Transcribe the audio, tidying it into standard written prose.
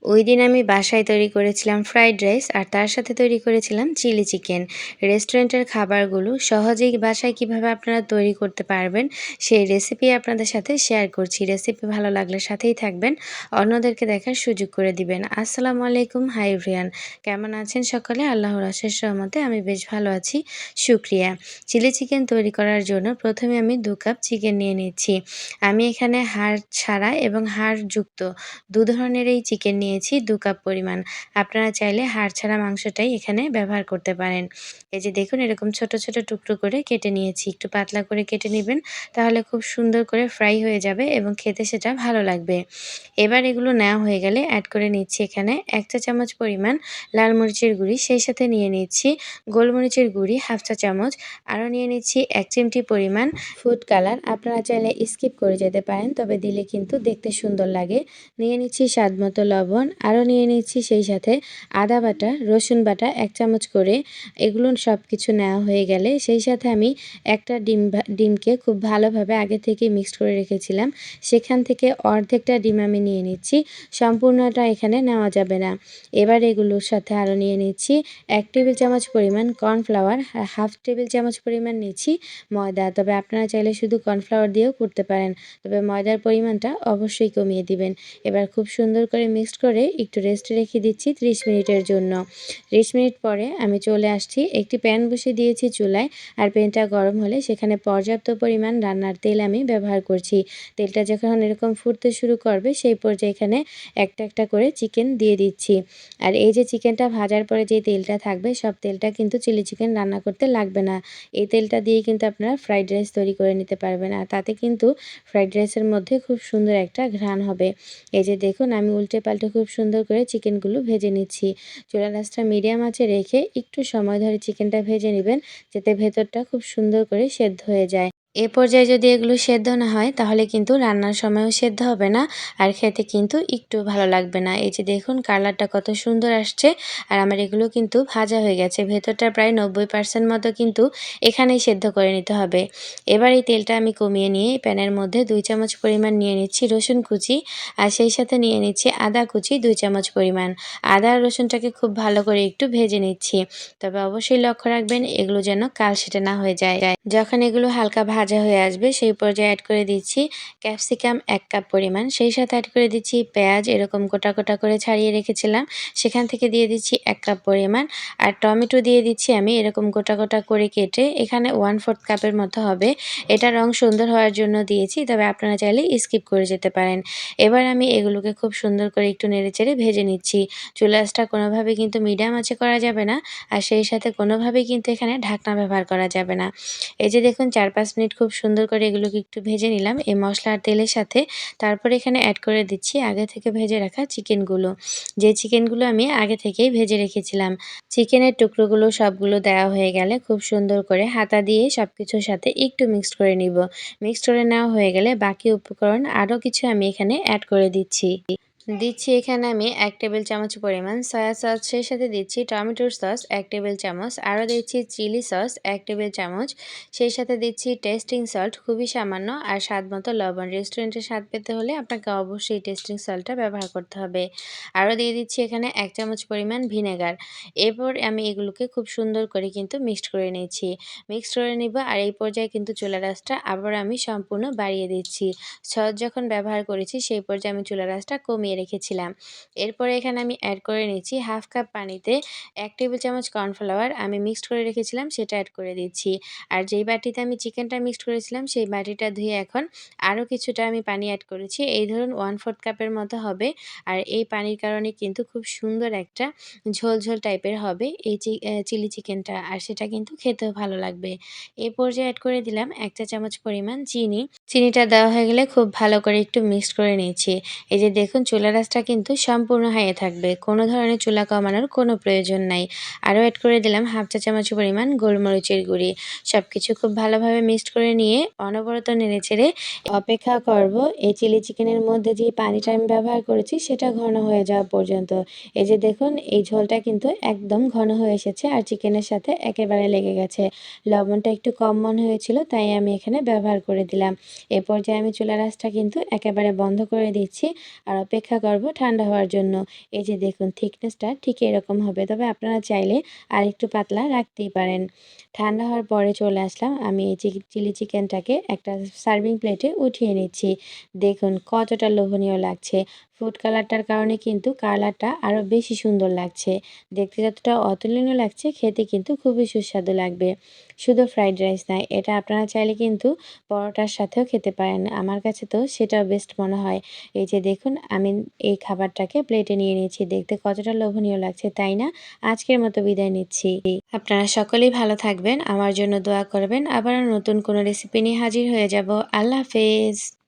ওইদিন আমি বাসায় তৈরি করেছিলাম ফ্রাইড রাইস আর তার সাথে তৈরি করেছিলাম চিলি চিকেন। রেস্টুরেন্টের খাবারগুলো সহজেই বাসায় কিভাবে আপনারা তৈরি করতে পারবেন সেই রেসিপি আপনাদের সাথে শেয়ার করছি। রেসিপি ভালো লাগলে সাথেই থাকবেন, অন্যদেরকে দেখার সুযোগ করে দিবেন। আসসালামু আলাইকুম, হাই এভরিওয়ান। কেমন আছেন সকলে? আল্লাহর অশেষ রহমতে আমি বেশ ভালো আছি, শুকরিয়া। চিলি চিকেন তৈরি করার জন্য প্রথমে আমি 2 কাপ চিকেন নিয়ে নিচ্ছি। আমি এখানে হাড় ছাড়া এবং হাড়যুক্ত 2 ধরনের এই চিকেন নিয়েছি 2 কাপ পরিমাণ। আপনারা চাইলে হাড় ছাড়া মাংসটাই এখানে ব্যবহার করতে পারেন। এই যে দেখুন এরকম ছোট, ছোট টুকরো করে কেটে নিয়েছি। একটু পাতলা করে কেটে নিবেন, তাহলে খুব সুন্দর করে ফ্রাই হয়ে যাবে এবং খেতে সেটা ভালো লাগবে। এবার এগুলো নেওয়া হয়ে গেলে অ্যাড করে নিচ্ছি এখানে 1 চা চামচ পরিমাণ লাল মরিচের গুঁড়ি, সেই সাথে নিয়ে নিচ্ছি গোলমরিচের গুঁড়ি 1/2 চা চামচ, আরও নিয়ে নিচ্ছি 1 চিমটি পরিমাণ ফুড কালার। আপনারা চাইলে স্কিপ করে যেতে পারেন, তবে দিলে কিন্তু দেখতে সুন্দর লাগে। নিয়ে নিচ্ছি স্বাদমতো লবণ, আরও নিয়ে নিচ্ছি সেই সাথে আদা বাটা, রসুন বাটা 1 চামচ করে। এগুলো সব কিছু নেওয়া হয়ে গেলে সেই সাথে আমি একটা ডিমকে খুব ভালোভাবে আগে থেকেই মিক্সড করে রেখেছিলাম। সেখান থেকে অর্ধেকটা ডিম আমি নিয়ে নিচ্ছি, সম্পূর্ণটা এখানে নেওয়া যাবে না। এবার এগুলোর সাথে আরও নিয়ে নিচ্ছি 1 টেবিল চামচ পরিমাণ কর্নফ্লাওয়ার, আর 1/2 টেবিল চামচ পরিমাণ নিচ্ছি ময়দা। তবে আপনারা চাইলে শুধু কর্নফ্লাওয়ার দিয়েও করতে পারেন, তবে ময়দার পরিমাণটা অবশ্যই কমিয়ে দিবেন। এবার খুব সুন্দর করে মিক্সড করে একটু রেস্টে রেখে দিচ্ছি 30 মিনিটের জন্য। 30 মিনিট পরে আমি চলে আসছি, একটি প্যান বসিয়ে দিয়েছি চুলায়, আর প্যানটা গরম হলে সেখানে পর্যাপ্ত পরিমাণ রান্নার তেল আমি ব্যবহার করছি। তেলটা যখন এরকম ফুটতে শুরু করবে সেই পর্যায়ে এখানে একটা একটা করে চিকেন দিয়ে দিচ্ছি। আর এই যে চিকেনটা ভাজার পরে যে তেলটা থাকবে, সব তেলটা কিন্তু চিলি চিকেন রান্না করতে লাগবে না। এই তেলটা দিয়েই কিন্তু আপনারা ফ্রাইড রাইস তৈরি করে নিতে পারবেন, আর তাতে কিন্তু ফ্রাইড রাইসের মধ্যে খুব সুন্দর একটা ঘ্রাণ হবে। এই যে দেখুন আমি উল্টে পাল্টে খুব সুন্দর করে চিকেনগুলো ভেজে নিচ্ছি। চুলার আঁচটা মিডিয়াম আঁচে রেখে একটু সময় ধরে চিকেনটা ভেজে নেবেন, যাতে ভেতরটা খুব সুন্দর করে সেদ্ধ হয়ে যায়। এ পর্যায়ে যদি এগুলো সেদ্ধ না হয় তাহলে কিন্তু রান্নার সময়ও সেদ্ধ হবে না, আর খেতে কিন্তু একটু ভালো লাগবে না। এই যে দেখুন কালারটা কত সুন্দর আসছে, আর আমার এগুলো কিন্তু ভাজা হয়ে গেছে। ভেতরটা প্রায় 90% মতো কিন্তু এখানেই সেদ্ধ করে নিতে হবে। এবার এই তেলটা আমি কমিয়ে নিয়ে প্যানের মধ্যে 2 চামচ পরিমাণ নিয়ে নিচ্ছি রসুন কুচি, আর সেই সাথে নিয়ে নিচ্ছি আদা কুচি 2 চামচ পরিমাণ। আদা আর রসুনটাকে খুব ভালো করে একটু ভেজে নিচ্ছি, তবে অবশ্যই লক্ষ্য রাখবেন এগুলো যেন কালশিটে না হয়ে যায়। যখন এগুলো হালকা ভাজা হয়ে আসবে সেই পর্যায়ে অ্যাড করে দিচ্ছি ক্যাপসিকাম 1 কাপ পরিমাণ, সেই সাথে অ্যাড করে দিচ্ছি পেঁয়াজ এরকম গোটা গোটা করে ছাড়িয়ে রেখেছিলাম, সেখান থেকে দিয়ে দিচ্ছি 1 কাপ পরিমাণ। আর টমেটো দিয়ে দিচ্ছি আমি এরকম গোটা গোটা করে কেটে, এখানে 1/4 কাপের মতো হবে। এটা রং সুন্দর হওয়ার জন্য দিয়েছি, তবে আপনারা চাইলে স্কিপ করে যেতে পারেন। এবার আমি এগুলোকে খুব সুন্দর করে একটু নেড়েচেড়ে ভেজে নিচ্ছি। চুলা আঁচটা কোনোভাবেই কিন্তু মিডিয়াম আঁচে করা যাবে না, আর সেই সাথে কোনোভাবেই কিন্তু এখানে ঢাকনা ব্যবহার করা যাবে না। এই যে দেখুন 4-5 মিনিট খুব সুন্দর করে এগুলোকে একটু ভেজে নিলাম এই মশলা আর তেলের সাথে। তারপর এখানে অ্যাড করে দিচ্ছি আগে থেকে ভেজে রাখা চিকেনগুলো, যে চিকেনগুলো আমি আগে থেকেই ভেজে রেখেছিলাম। চিকেনের টুকরোগুলো সবগুলো দেওয়া হয়ে গেলে খুব সুন্দর করে হাতা দিয়ে সবকিছুর সাথে একটু মিক্সড করে নিব। মিক্সড করে নেওয়া হয়ে গেলে বাকি উপকরণ আরও কিছু আমি এখানে অ্যাড করে দিচ্ছি এখানে আমি 1 টেবিল চামচ পরিমাণ সয়া সস, সেই সাথে দিচ্ছি টমেটোর সস 1 টেবিল চামচ, আরও দিচ্ছি চিলি সস 1 টেবিল চামচ, সেই সাথে দিচ্ছি টেস্টিং সল্ট খুবই সামান্য, আর স্বাদমতো লবণ। রেস্টুরেন্টের স্বাদ পেতে হলে আপনাকে অবশ্যই টেস্টিং সল্টটা ব্যবহার করতে হবে। আরও দিয়ে দিচ্ছি এখানে 1 চামচ পরিমাণ ভিনেগার। এরপর আমি এগুলোকে খুব সুন্দর করে কিন্তু মিক্সড করে নিচ্ছি। মিক্সড করে নিব, আর এই পর্যায়ে কিন্তু চুলার আঁচটা আবার আমি সম্পূর্ণ বাড়িয়ে দিচ্ছি। সস যখন ব্যবহার করেছি সেই পর্যায়ে আমি চুলার আঁচটা কমিয়ে রেখেছিলাম। এরপরে এখানে আমি অ্যাড করে নিচ্ছি 1/2 কাপ পানিতে 1 টেবিল চামচ কর্নফ্লাওয়ার আমি মিক্সড করে রেখেছিলাম, সেটা অ্যাড করে দিচ্ছি। আর যেই বাটিতে আমি চিকেনটা মিক্সড করেছিলাম সেই বাটিটা ধুয়ে এখন আরও কিছুটা আমি পানি অ্যাড করেছি। এই ধরুন 1/4 কাপের মতো হবে, আর এই পানির কারণে কিন্তু খুব সুন্দর একটা ঝোল ঝোল টাইপের হবে এই চিলি চিকেনটা, আর সেটা কিন্তু খেতেও ভালো লাগবে। এই পর্যায়ে অ্যাড করে দিলাম 1 চা চামচ পরিমাণ চিনি। চিনিটা দেওয়া হয়ে গেলে খুব ভালো করে একটু মিক্সড করে নিচ্ছি। এই যে দেখুন চুলার আঁচটা কিন্তু সম্পূর্ণ হাইয়ে থাকবে, কোনো ধরনের চুলা কমানোর কোনো প্রয়োজন নাই। আরও অ্যাড করে দিলাম 1/2 চা চামচ পরিমাণ গোলমরিচের গুঁড়ি। সব কিছু খুব ভালোভাবে মিক্সড করে নিয়ে অনবরত নেড়েচেড়ে অপেক্ষা করব এই চিলি চিকেনের মধ্যে যে পানিটা আমি ব্যবহার করেছি সেটা ঘন হয়ে যাওয়া পর্যন্ত। এই যে দেখুন এই ঝোলটা কিন্তু একদম ঘন হয়ে এসেছে, আর চিকেনের সাথে একেবারে লেগে গেছে। লবণটা একটু কম মনে হয়েছিল, তাই আমি এখানে ব্যবহার করে দিলাম। এ পর্যায়ে আমি চুলার আঁচটা কিন্তু একেবারে বন্ধ করে দিচ্ছি, আর অপেক্ষা অপেক্ষা করব ঠান্ডা হওয়ার জন্য। এই যে দেখুন থিকনেসটা ঠিক এরকম হবে। তবে আপনারা চাইলে আরেকটু পাতলা রাখতেই পারেন। ঠান্ডা হওয়ার পরে চলে আসলাম আমি এই চিলি চিকেনটাকে একটা সার্ভিং প্লেটে উঠিয়ে নিচ্ছি। দেখুন কতটা লোভনীয় লাগছে। ফুড কালারটার কারণে কিন্তু কালারটা আরও বেশি সুন্দর লাগছে। দেখতে যতটা অতুলনীয় লাগছে, খেতে কিন্তু খুবই সুস্বাদু লাগবে। শুধু ফ্রাইড রাইস নয়, এটা আপনারা চাইলে কিন্তু পরোটার সাথেও খেতে পারেন। আমার কাছে তো সেটাও বেস্ট মনে হয়। এই যে দেখুন আমি এই খাবারটাকে প্লেটে নিয়ে নিয়েছি। দেখতে কতটা লোভনীয় লাগছে, তাই না? আজকের মতো বিদায় নিচ্ছি। আপনারা সকলেই ভালো থাকবেন। আমার জন্য দোয়া করবেন। আবারও নতুন কোনো রেসিপি নিয়ে হাজির হয়ে যাব। আল্লাহ হাফেজ।